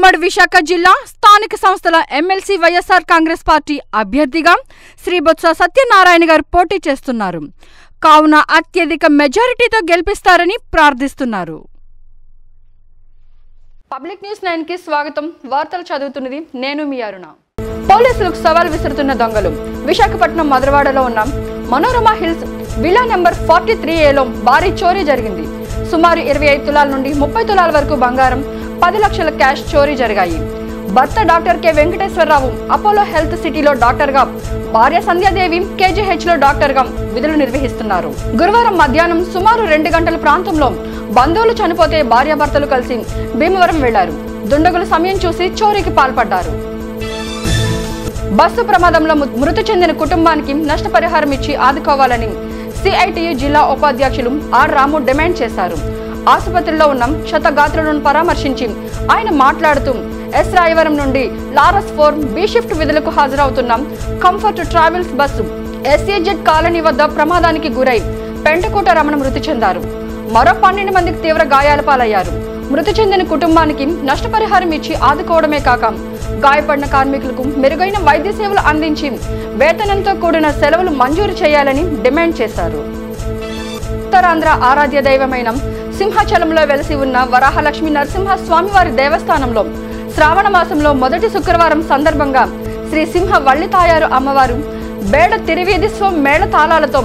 ఉమ్మడి విశాఖ జిల్లా స్థానిక సంస్థల ఎమ్మెల్సీ వైఎస్ఆర్ కాంగ్రెస్ పార్టీ అభ్యర్థిగా శ్రీ బొత్స సత్యనారాయణ గారు పోటీ చేస్తున్నారు. కావున అత్యధిక మెజారిటీతో గెలిపిస్తారని ప్రార్థిస్తున్నారు. పబ్లిక్ న్యూస్ 9 కి స్వాగతం. వార్తలు చదువుతున్నది నేను మీ అరుణ. పోలీసులకు సవాల్ విసురుతున్న దొంగలు. విశాఖపట్నం మధురవాడలో ఉన్న మనోరమ హిల్స్ విలా నెంబర్ 43A లో భారీ చోరీ జరిగింది. సుమారు 25 తులాల నుండి 30 తులాల వరకు బంగారం, 10 లక్షల క్యాష్ చోరీ జరిగాయి. భర్త doctor K Venkateswararao Apollo health సిటీలో డాక్టర్గా, భార్య సంధ్యాదేవి KGH లో డాక్టర్గా విధులు నిర్వహిస్తున్నారు. గురువారం మధ్యాహ్నం సుమారు 2 గంటల ప్రాంతంలో బంధువులు చనిపోతే భార్యాభర్తలు కలిసి భీమవరం వెళ్లారు. దుండగులు సమయం చూసి చోరీకి పాల్పడ్డారు. బస్సు ప్రమాదంలో మృతి చెందిన కుటుంబానికి నష్టపరిహారం ఇచ్చి ఆదుకోవాలని CITU జిల్లా ఉపాధ్యక్షులు ఆర్ రాము డిమాండ్ చేశారు. ఆసుపత్రిలో ఉన్న క్షతగాత్రులను పరామర్శించి ఆయన మాట్లాడుతూ ఎస్ రాయవరం నుండి లారస్ 4 B షిఫ్ట్ విధులకు హాజరవుతున్న comfort travels bus SEZ colony వద్ద ప్రమాదానికి గురై పెంటకోట రమణ మృతి చెందారు. మరో 12 మందికి తీవ్ర గాయాల పాలయ్యారు. మృతి చెందిన కుటుంబానికి నష్టపరిహారం ఇచ్చి ఆదుకోవడమే కాక గాయపడిన కార్మికులకు మెరుగైన వైద్య సేవలు అందించి వేతనంతో కూడిన సెలవులు మంజూరు చేయాలని డిమాండ్ చేశారు. ఉత్తరాంధ్ర ఆరాధ్య దైవమైన సింహాచలంలో వెలసి ఉన్న వరాహలక్ష్మి నరసింహ స్వామివారి దేవస్థానంలో శ్రావణ మాసంలో మొదటి శుక్రవారం సందర్భంగా శ్రీ సింహ వల్లి తాయారు అమ్మవారు బేడ తిరువీధిస్వం మేళ తాళాలతో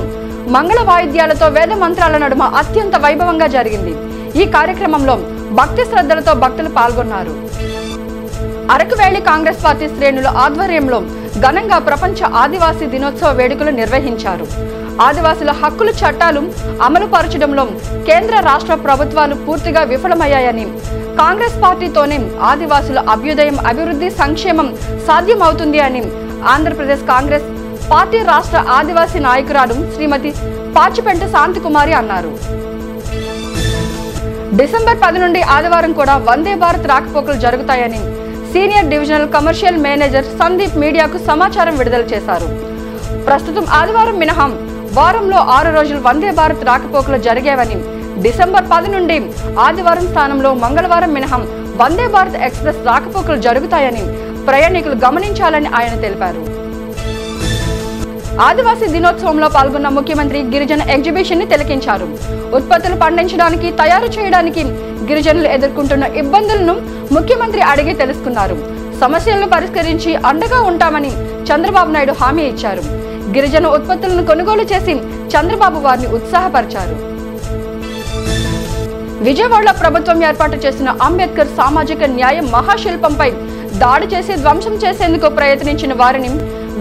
మంగళ వాయిద్యాలతో వేద మంత్రాల నడుమ అత్యంత వైభవంగా జరిగింది. ఈ కార్యక్రమంలో భక్తి శ్రద్ధలతో భక్తులు పాల్గొన్నారు. అరకువేలి కాంగ్రెస్ పార్టీ శ్రేణుల ఆధ్వర్యంలో ఘనంగా ప్రపంచ ఆదివాసీ దినోత్సవ వేడుకలు నిర్వహించారు. ఆదివాసుల హక్కుల చట్టాలు అమలు పరచడంలో కేంద్ర రాష్ట్ర ప్రభుత్వాలు పూర్తిగా విఫలమయ్యాయని, కాంగ్రెస్ పార్టీతోనే ఆదివాసుల అభ్యుదయం, అభివృద్ధి, సంక్షేమం సాధ్యమవుతుంది అని ఆంధ్రప్రదేశ్ కాంగ్రెస్ పార్టీ రాష్ట్ర ఆదివాసీ నాయకురాలు శ్రీమతి పాచిపెంట శాంతికుమారి అన్నారు. డిసెంబర్ 10 నుండి ఆదివారం కూడా వందే భారత్ రాకపోకలు జరుగుతాయని senior divisional commercial manager Sandeep మీడియాకు సమాచారం విడుదల చేశారు. ప్రస్తుతం ఆదివారం మినహా వారంలో 6 రోజులు వందే భారత్ రాకపోకలు జరిగేవని, డిసెంబర్ 10 నుండి ఆదివారం స్థానంలో మంగళవారం మినహా వందే భారత్ ఎక్స్ప్రెస్ రాకపోకలు జరుగుతాయని ప్రయాణికులు గమనించాలని ఆయన తెలిపారు. ఆదివాసీ దినోత్సవంలో పాల్గొన్న ముఖ్యమంత్రి గిరిజన ఎగ్జిబిషన్ ని తిలకించారు. ఉత్పత్తులు పండించడానికి, తయారు చేయడానికి గిరిజనులు ఎదుర్కొంటున్న ఇబ్బందులను ముఖ్యమంత్రి అడిగి తెలుసుకున్నారు. సమస్యలను పరిష్కరించి అండగా ఉంటామని చంద్రబాబు నాయుడు హామీ ఇచ్చారు. గిరిజన ఉత్పత్తులను కొనుగోలు చేసి చంద్రబాబు వారిని ఉత్సాహపరిచారు. విజయవాడలో ప్రభుత్వం ఏర్పాటు చేసిన అంబేద్కర్ సామాజిక న్యాయ మహాశిల్పంపై దాడి చేసి ధ్వంసం చేసేందుకు ప్రయత్నించిన వారిని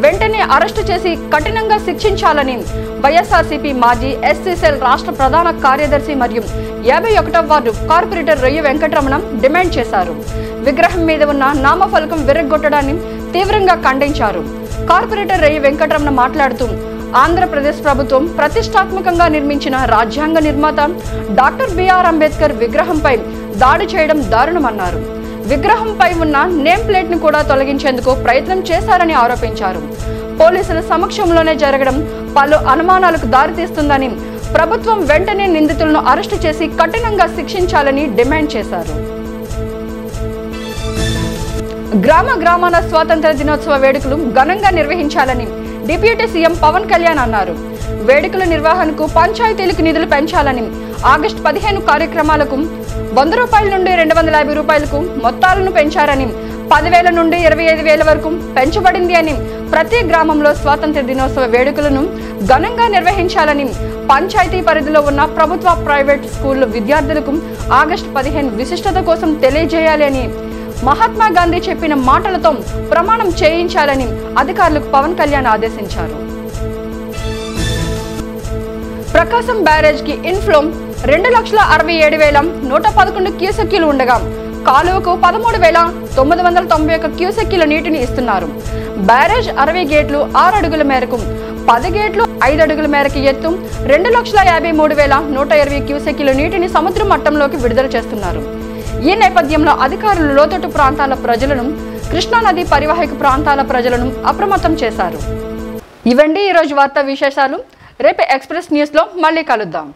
వెంటనే అరెస్టు చేసి కఠినంగా శిక్షించాలని వైఎస్ఆర్సీపీ మాజీ SC సెల్ రాష్ట్ర ప్రధాన కార్యదర్శి మరియు 51వ వార్డు కార్పొరేటర్ రొయ్య వెంకటరమణ డిమాండ్ చేశారు. విగ్రహం మీద ఉన్న నామఫలకం విరగ్గొట్టడాన్ని తీవ్రంగా ఖండించారు. కార్పొరేటర్ రొయ్య వెంకటరమణ మాట్లాడుతూ ఆంధ్రప్రదేశ్ ప్రభుత్వం ప్రతిష్టాత్మకంగా నిర్మించిన రాజ్యాంగ నిర్మాత డాక్టర్ బిఆర్ అంబేద్కర్ విగ్రహంపై దాడి చేయడం దారుణమన్నారు. విగ్రహంపై ఉన్న నేమ్ ప్లేట్ ను కూడా తొలగించేందుకు ప్రయత్నం చేశారని ఆరోపించారు. పోలీసుల సమక్షంలోనే జరగడం పలు అనుమానాలకు దారితీస్తుందని, ప్రభుత్వం వెంటనే నిందితులను అరెస్టు చేసి కఠినంగా శిక్షించాలని డిమాండ్ చేశారు. గ్రామాన స్వాతంత్ర దినోత్సవ వేడుకలు ఘనంగా నిర్వహించాలని డిప్యూటీ సీఎం పవన్ కళ్యాణ్ అన్నారు. వేడుకల నిర్వహణకు పంచాయతీలకు నిధులు పెంచాలని, ఆగస్టు 15 కార్యక్రమాలకు 100 రూపాయల నుండి 250 రూపాయలకు మొత్తాలను పెంచారని, 10,000 నుండి 25,000 వరకు పెంచబడింది అని, ప్రతి గ్రామంలో స్వాతంత్ర దినోత్సవ వేడుకలను ఘనంగా నిర్వహించాలని, పంచాయతీ పరిధిలో ఉన్న ప్రభుత్వ, ప్రైవేట్ స్కూళ్ల విద్యార్థులకు ఆగస్టు 15 విశిష్టత కోసం తెలియజేయాలి అని, మహాత్మా గాంధీ చెప్పిన మాటలతో ప్రమాణం చేయించాలని అధికారులకు పవన్ కళ్యాణ్ ఆదేశించారు. ప్రకాశం బ్యారేజ్ కి ఇన్ఫ్లో 2,67,111 క్యూసెక్కులు ఉండగా కాలువకు 13,991 క్యూసెక్కుల నీటిని ఇస్తున్నారు. బ్యారేజ్ 60 గేట్లు 6 అడుగుల మేరకు, 10 గేట్లు 5 అడుగుల మేరకు ఎత్తు 2,53,120 క్యూసెక్కుల నీటిని సముద్ర మట్టంలోకి విడుదల చేస్తున్నారు. ఈ నేపథ్యంలో అధికారులు లోతట్టు ప్రాంతాల ప్రజలను, కృష్ణానది పరివాహక ప్రాంతాల ప్రజలను అప్రమత్తం చేశారు. ఇవండి ఈరోజు వార్తా విశేషాలు. రేపు ఎక్స్ప్రెస్ న్యూస్ లో మళ్ళీ కలుద్దాం.